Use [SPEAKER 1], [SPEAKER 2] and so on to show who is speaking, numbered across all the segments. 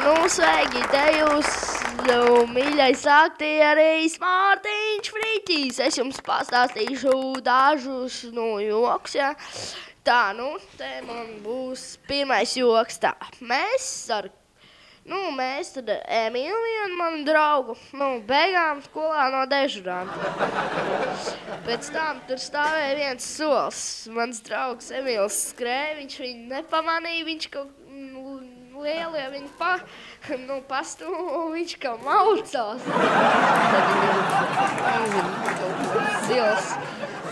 [SPEAKER 1] nu sveiki, te jūs, mīļais aktieris Mārtiņš Friķis. Es jums pastāstīšu dažus joks, ja. Tā, te man būs pirmais joks tā. Mēs ar Emīliju un manu draugu, beigām skolā no dežuranta. Pēc tam tur stāvēja viens sols. Mans draugs Emīls skrēja, viņš viņu nepamanīja, viņš kaut lielie viņu pastūma, viņš kaut maucās.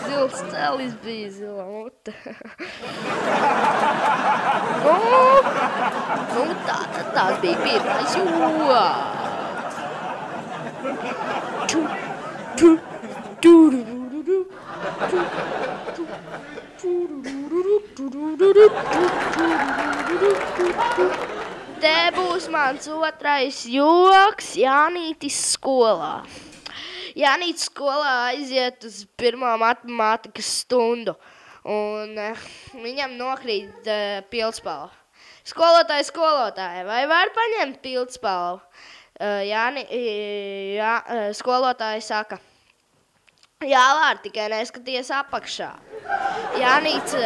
[SPEAKER 1] Zils celis bija, zila mute. Tās bija pirmais Te būs mans otrais joks Jānītis skolā. Jānītis skolā aiziet uz pirmo matemātikas stundu, un viņam nokrīt pildspalva. Skolotāji, vai var paņemt pildspalvu? Skolotāji saka, jā, var, tikai neskaties apakšā. Jānīts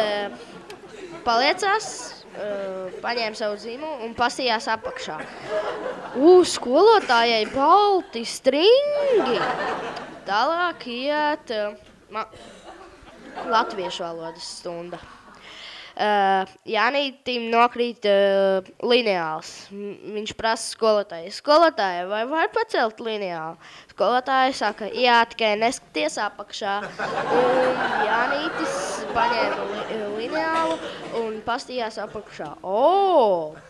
[SPEAKER 1] paliecās, paņēma savu zīmolu un pasījās apakšā. Skolotājai balti stringi. Tālāk iet latviešu valodas stunda. Jānītim nokrīt lineāls. Viņš prasa skolotāji, vai var pacelt lineālu? Skolotāja saka, jā, tikai neskaties apakšā. Un Jānītis paņēma lineālu un pastījās apakšā.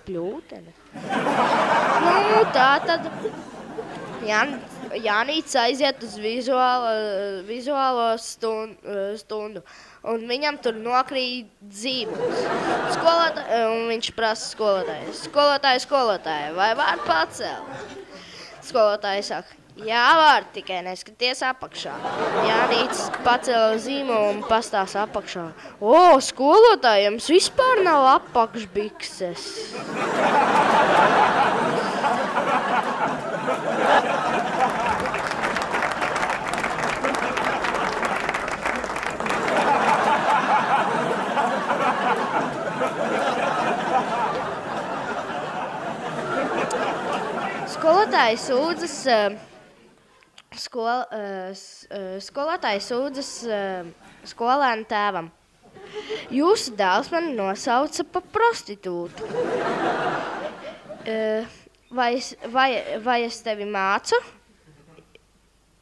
[SPEAKER 1] Pļūtene. Tā tad Jānītis aiziet uz vizuālo stundu, un viņam tur nokrīt zīmols. Un viņš prasa skolotāji, vai var pacelt? Skolotāji saka, jā, var, tikai neskaties apakšā. Jānītis pacēla zīmolu un pastās apakšā. Skolotāji, jums vispār nav apakšbikses. Skolotāji sūdzas skolēnu tēvam. Jūsu dēls mani nosauca par prostitūtu. Vai es tevi mācu?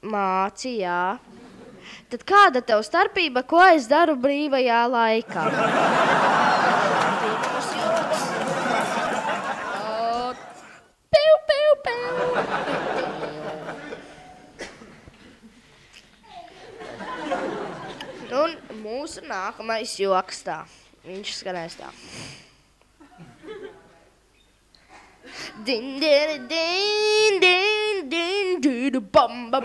[SPEAKER 1] Māci, jā. Tad kāda tev starpība, ko es daru brīvajā laikā? Un mūsu nākamais joks tā. Viņš skanēs tā. Din din din din din din bam bam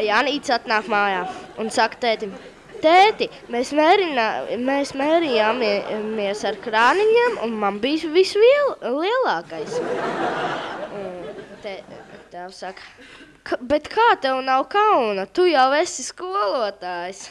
[SPEAKER 1] Jānītis atnāk mājā un saka tētim, tēti, mēs mērījāmies ar krāniņiem un man bija vislielākais. Tēvs saka, bet kā tev nav kauna? Tu jau esi skolotājs.